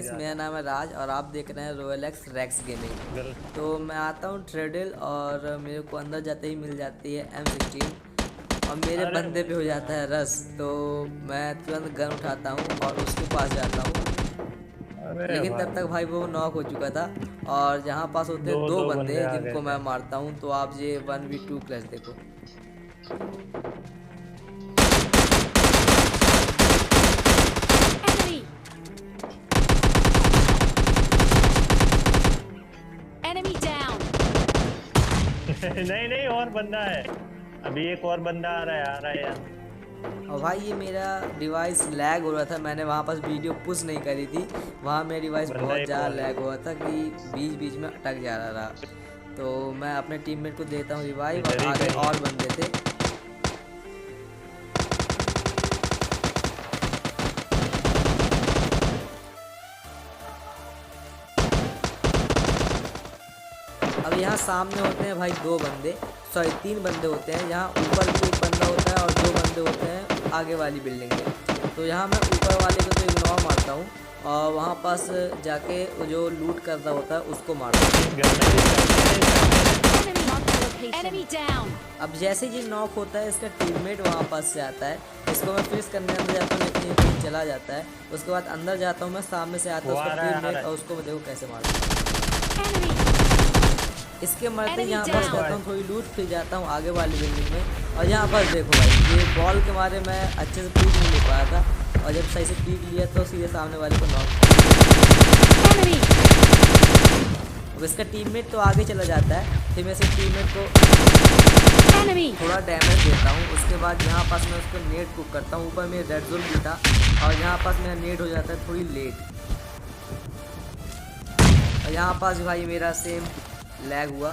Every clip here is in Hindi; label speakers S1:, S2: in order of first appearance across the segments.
S1: गाइस, मेरा नाम है राज और आप देख रहे हैं रॉयल एक्स रैक्स गेमिंग। तो मैं आता हूँ ट्रेडल और मेरे को अंदर जाते ही मिल जाती है M16 और मेरे बंदे पे हो जाता है रस। तो मैं तुरंत गन उठाता हूँ और उसके पास जाता हूँ, लेकिन तब तक भाई वो नॉक हो चुका था। और जहाँ पास होते हैं दो बंदे जिनको मैं मारता हूँ, तो आप ये 1v2 क्लच देखो।
S2: नहीं नहीं, और बंदा है। अभी एक और बंदा आ रहा है यार।
S1: और भाई ये मेरा डिवाइस लैग हो रहा था, मैंने वहाँ पास वीडियो पुश नहीं करी थी। वहाँ मेरा डिवाइस बहुत ज़्यादा लैग हुआ था कि बीच बीच में अटक जा रहा था। तो मैं अपने टीममेट को देता हूँ रिवाइव और आगे और बंदे थे। अब यहाँ सामने होते हैं भाई दो बंदे, सॉरी 3 बंदे होते हैं। यहाँ ऊपर भी एक बंदा होता है और 2 बंदे होते हैं आगे वाली बिल्डिंग में। तो यहाँ मैं ऊपर वाले को तो इग्नोर मारता हूँ और वहाँ पास जाके जो लूट कर रहा होता है उसको मारता हूँ। अब जैसे ही नॉक होता है इसका टीममेट वहाँ पास से आता है, इसको मैं फिनिश करने अंदर जाता हूँ लेकिन ये कहीं चला जाता है। उसके बाद अंदर जाता हूँ मैं, सामने से आता है उसका टीममेट और उसको मैं देखो कैसे मारता हूँ। इसके मरते यहाँ पर जाता हूँ थोड़ी लूट, फिर जाता हूँ आगे वाली बिल्डिंग में। और यहाँ पर देखो भाई ये बॉल के मारे मैं अच्छे से पीक नहीं ले पाया था, और जब सही से पीक लिया तो सीधे सामने वाले को नॉक। अब इसका टीममेट तो आगे चला जाता है, फिर मैं इसके टीममेट को थोड़ा डैमेज देता हूँ। उसके बाद यहाँ पास मैं उसको नेट कुक करता हूँ। ऊपर मेरे रेड जोन भी था और यहाँ पास मेरा नेट हो जाता है थोड़ी लेट। और यहाँ पास भाई मेरा सेम लैग हुआ।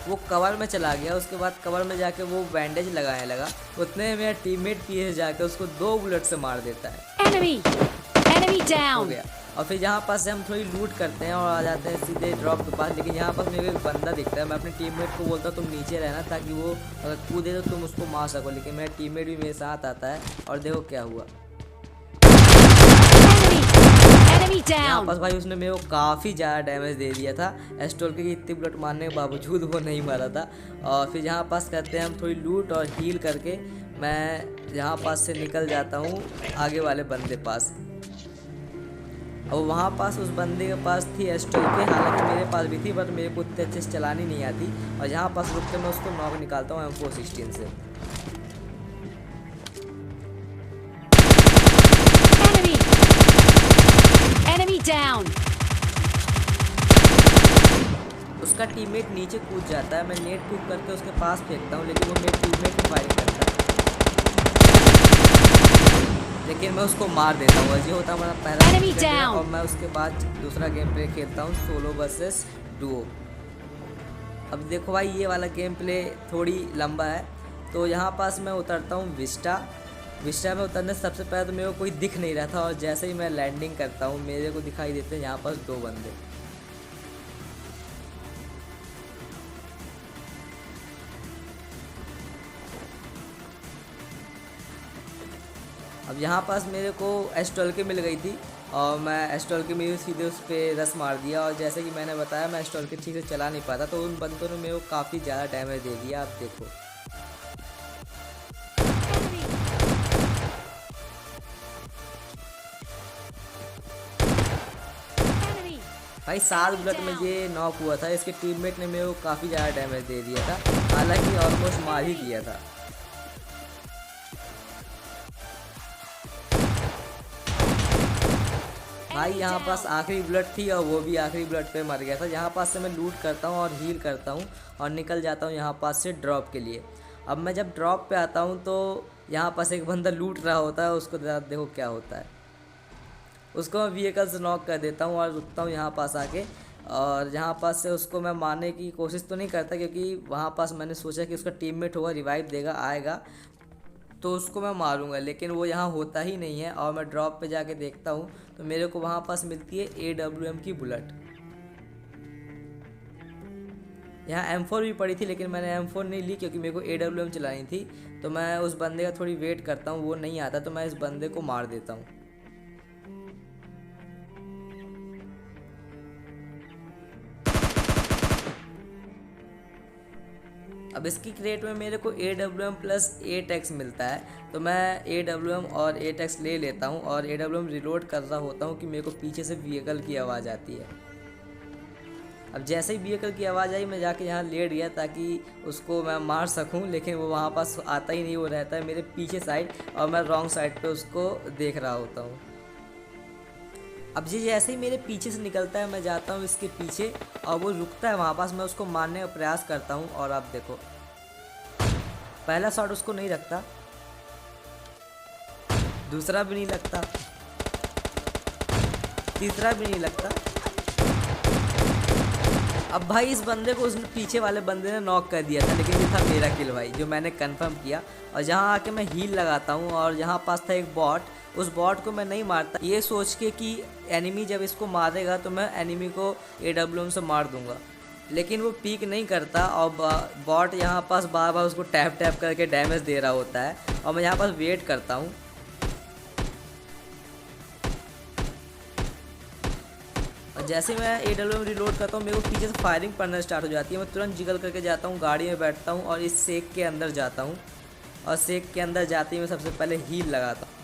S1: वो कवर में चला गया, उसके बाद कवर में जाके वो बैंडेज लगाने लगा। उतने में मेरा टीममेट पीछे जाके उसको 2 बुलेट से मार देता है। हो गया। और फिर यहाँ पास से हम थोड़ी लूट करते हैं और आ जाते हैं सीधे ड्रॉप के पास। लेकिन यहाँ पास मेरे को एक बंदा दिखता है, मैं अपने टीममेट को बोलता हूँ तुम नीचे रहना ताकि वो अगर कूदे तो तुम उसको मार सको। लेकिन मेरा टीममेट भी मेरे साथ आता है और देखो क्या हुआ। यहाँ पास भाई उसने मेरे को काफ़ी ज़्यादा डैमेज दे दिया था। एस्टोल की इतनी बुलेट मारने के बावजूद वो नहीं मारा था। और फिर यहाँ पास करते हैं हम थोड़ी लूट और हील करके मैं यहाँ पास से निकल जाता हूँ आगे वाले बंदे पास। और वहाँ पास उस बंदे के पास थी एस्टोल के, हालांकि मेरे पास भी थी बट मेरे को उतने अच्छे से चलानी नहीं आती। और यहाँ पास रुक के मैं उसको नॉक निकालता हूँ M416 से। उसका टीममेट नीचे कूद जाता है, मैं नेट कूद करके उसके पास फेंकता हूँ लेकिन वो मेरे टीममेट को फायरिंग करता है, लेकिन मैं उसको मार देता हूँ। ये होता है हमारा पहला और मैं उसके बाद दूसरा गेम प्ले खेलता हूँ सोलो वर्सेस डुओ। अब देखो भाई ये वाला गेम प्ले थोड़ी लंबा है। तो यहाँ पास मैं उतरता हूँ विस्टा में उतरने से सबसे पहले तो मेरे को कोई दिख नहीं रहा था, और जैसे ही मैं लैंडिंग करता हूँ मेरे को दिखाई देते हैं यहाँ पास 2 बंदे। अब यहाँ पास मेरे को एस्टोल के मिल गई थी और मैं एस्टोल के मेरे सीधे उस पर रस मार दिया। और जैसे कि मैंने बताया मैं एस्टोल के ठीक से चला नहीं पाता, तो उन बंदों ने मेरे को काफ़ी ज़्यादा डैमेज दे दिया। आप देखो भाई 7 बुलेट में ये नॉक हुआ था। इसके टीममेट ने मेरे को काफ़ी ज़्यादा डैमेज दे दिया था, हालांकि ऑलमोस्ट मार ही दिया था। भाई यहाँ पास आखिरी बुलेट थी और वो भी आखिरी बुलेट पे मर गया था। यहाँ पास से मैं लूट करता हूँ और हील करता हूँ और निकल जाता हूँ यहाँ पास से ड्रॉप के लिए। अब मैं जब ड्रॉप पे आता हूँ तो यहाँ पास एक बंदा लूट रहा होता है, उसको देखो क्या होता है। उसको मैं व्हीकल से नॉक कर देता हूँ और रुकता हूँ यहाँ पास आके। और यहाँ पास से उसको मैं मारने की कोशिश तो नहीं करता, क्योंकि वहाँ पास मैंने सोचा कि उसका टीममेट होगा, रिवाइव देगा, आएगा तो उसको मैं मारूंगा। लेकिन वो यहाँ होता ही नहीं है। और मैं ड्रॉप पे जाके देखता हूँ तो मेरे को वहाँ पास मिलती है AWM की बुलेट। यहाँ M4 भी पड़ी थी, लेकिन मैंने M4 नहीं ली क्योंकि मेरे को AWM चलानी थी। तो मैं उस बंदे का थोड़ी वेट करता हूँ, वो नहीं आता तो मैं इस बंदे को मार देता हूँ। अब इसकी क्रेट में मेरे को AWM प्लस 8x मिलता है, तो मैं AWM और 8x ले लेता हूँ और AWM रिलोड कर रहा होता हूँ कि मेरे को पीछे से व्हीकल की आवाज़ आती है। अब जैसे ही व्हीकल की आवाज़ आई मैं जाके यहाँ लेट गया ताकि उसको मैं मार सकूँ, लेकिन वो वहाँ पास आता ही नहीं, वो रहता है मेरे पीछे साइड और मैं रॉन्ग साइड पे उसको देख रहा होता हूँ। अब ये जैसे ही मेरे पीछे से निकलता है मैं जाता हूँ इसके पीछे और वो रुकता है वहाँ पास, मैं उसको मारने का प्रयास करता हूँ और आप देखो पहला शॉट उसको नहीं लगता, दूसरा भी नहीं लगता, तीसरा भी नहीं लगता। अब भाई इस बंदे को उसने पीछे वाले बंदे ने नॉक कर दिया था, लेकिन ये था मेरा किल भाई जो मैंने कंफर्म किया। और जहाँ आके मैं हील लगाता हूँ और यहाँ पास था एक बॉट, उस बॉट को मैं नहीं मारता ये सोच के कि एनिमी जब इसको मारेगा तो मैं एनिमी को AWM से मार दूंगा, लेकिन वो पीक नहीं करता और बॉट यहाँ पास बार बार उसको टैप टैप करके डैमेज दे रहा होता है और मैं यहाँ पास वेट करता हूँ। और जैसे मैं AWM रिलोड करता हूँ मेरे को पीछे से फायरिंग पड़ना स्टार्ट हो जाती है। मैं तुरंत जिगल करके जाता हूँ, गाड़ी में बैठता हूँ और इस सेक के अंदर जाता हूँ और सेक के अंदर जाते ही मैं सबसे पहले हील लगाता हूँ।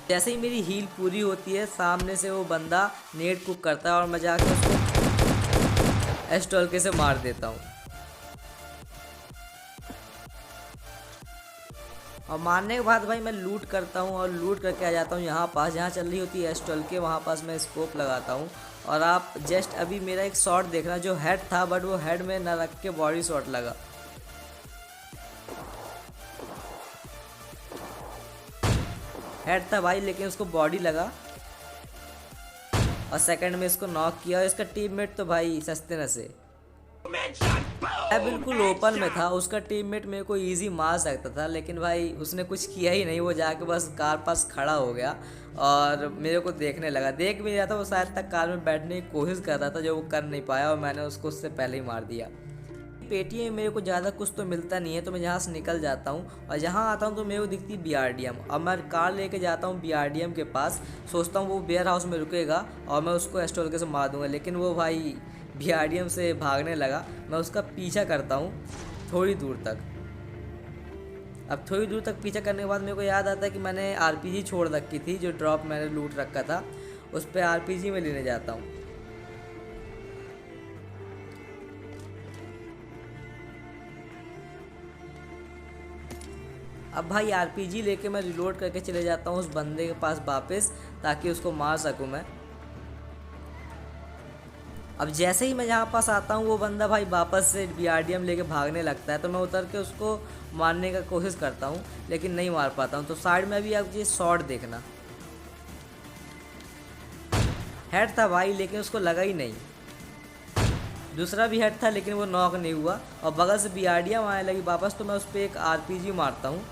S1: जैसे ही मेरी हील पूरी होती है सामने से वो बंदा नेट कुक करता है और मैं जाकर उसको एस्टॉल्के से मार देता हूँ। और मारने के बाद भाई मैं लूट करता हूँ और लूट करके आ जाता हूँ यहाँ पास जहाँ चल रही होती है एस्टॉल्के, वहाँ पास मैं स्कोप लगाता हूँ। और आप जस्ट अभी मेरा एक शॉट देखना जो हेड था, बट वो हेड में न रख के बॉडी शॉट लगा। हेड था भाई लेकिन उसको बॉडी लगा और सेकंड में इसको नॉक किया। और इसका टीममेट तो भाई सस्ते नशे, मैं बिल्कुल ओपन में था, उसका टीममेट मेरे को इजी मार सकता था लेकिन भाई उसने कुछ किया ही नहीं। वो जाके बस कार पास खड़ा हो गया और मेरे को देखने लगा, देख भी रहा था, वो शायद तक कार में बैठने की कोशिश कर रहा था जो वो कर नहीं पाया और मैंने उसको उससे पहले ही मार दिया। पेटी में मेरे को ज़्यादा कुछ तो मिलता नहीं है तो मैं यहाँ से निकल जाता हूँ और जहाँ आता हूँ तो मेरे को दिखती BRDM। अब मैं कार लेके जाता हूँ BRDM के पास, सोचता हूँ वो वेयर हाउस में रुकेगा और मैं उसको एस्टॉल्के से मार दूंगा, लेकिन वो भाई BRDM से भागने लगा। मैं उसका पीछा करता हूँ थोड़ी दूर तक। अब थोड़ी दूर तक पीछा करने के बाद मेरे को याद आता है कि मैंने RPG छोड़ रखी थी, जो ड्रॉप मैंने लूट रखा था उस पर RPG में लेने जाता हूँ। अब भाई RPG लेके मैं रिलोड करके चले जाता हूँ उस बंदे के पास वापस, ताकि उसको मार सकूँ मैं। अब जैसे ही मैं यहाँ पास आता हूँ वो बंदा भाई वापस से BRDM लेके भागने लगता है, तो मैं उतर के उसको मारने का कोशिश करता हूँ लेकिन नहीं मार पाता हूँ। तो साइड में भी आप ये शॉट देखना, हेड था भाई लेकिन उसको लगा ही नहीं, दूसरा भी हेड था लेकिन वो नॉक नहीं हुआ और बगल से BRDM आने लगी वापस, तो मैं उस पर एक RPG मारता हूँ।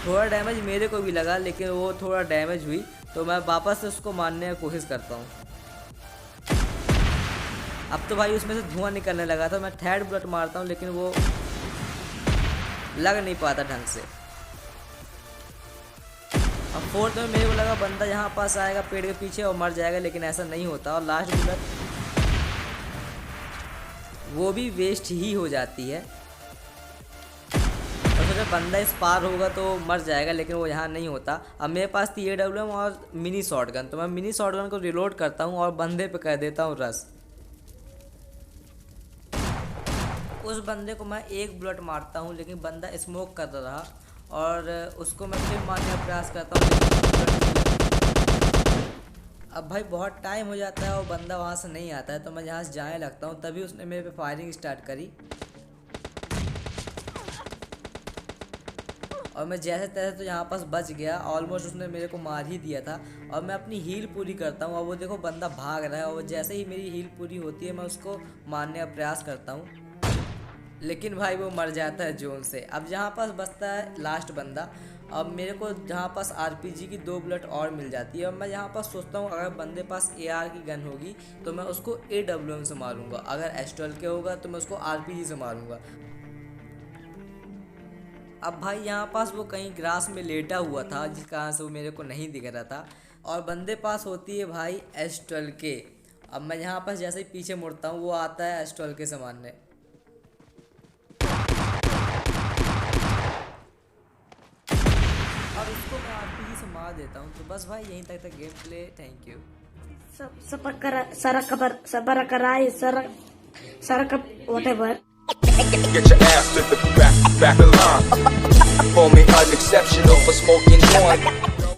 S1: थोड़ा डैमेज मेरे को भी लगा लेकिन वो थोड़ा डैमेज हुई, तो मैं वापस से उसको मारने की कोशिश करता हूँ। अब तो भाई उसमें से धुआं निकलने लगा था, मैं थर्ड बुलेट मारता हूँ लेकिन वो लग नहीं पाता ढंग से। अब फोर्थ में मेरे को लगा बंदा यहाँ पास आएगा पेड़ के पीछे और मर जाएगा, लेकिन ऐसा नहीं होता और लास्ट बुलेट वो भी वेस्ट ही हो जाती है। और सोचा बंदा इस पार होगा तो मर जाएगा, लेकिन वो यहाँ नहीं होता। अब मेरे पास थी AWM और मिनी शॉटगन, तो मैं मिनी शॉटगन को रिलोड करता हूँ और बंदे पे कर देता हूँ रश। उस बंदे को मैं एक बुलेट मारता हूँ लेकिन बंदा स्मोक कर रहा और उसको मैं फिर मारने का प्रयास करता हूँ। अब भाई बहुत टाइम हो जाता है और बंदा वहाँ से नहीं आता है, तो मैं यहाँ से जाने लगता हूँ, तभी उसने मेरे पे फायरिंग स्टार्ट करी और मैं जैसे तैसे तो यहाँ पास बच गया। ऑलमोस्ट उसने मेरे को मार ही दिया था और मैं अपनी हील पूरी करता हूँ। और वो देखो बंदा भाग रहा है और जैसे ही मेरी हील पूरी होती है मैं उसको मारने का प्रयास करता हूँ, लेकिन भाई वो मर जाता है जोन से। अब जहाँ पास बचता है लास्ट बंदा अब मेरे को जहाँ पास RPG की 2 बुलेट और मिल जाती है। अब मैं यहाँ पास सोचता हूँ अगर बंदे पास AR की गन होगी तो मैं उसको AWM से मारूंगा, अगर एस्ट्रल के होगा तो मैं उसको RPG से मारूंगा। अब भाई यहाँ पास वो कहीं ग्रास में लेटा हुआ था जिस कारण से वो मेरे को नहीं दिख रहा था, और बंदे पास होती है भाई एस्ट्रल के। अब मैं यहाँ पास जैसे ही पीछे मुड़ता हूँ वो आता है एस्ट्रल के से मारने। अब इसको मैं RPG से मार देता हूँ। तो बस भाई यहीं तक था game play. Thank you.
S3: whatever.
S4: Get your ass to the back of the line. Call me unexceptional for smoking joint.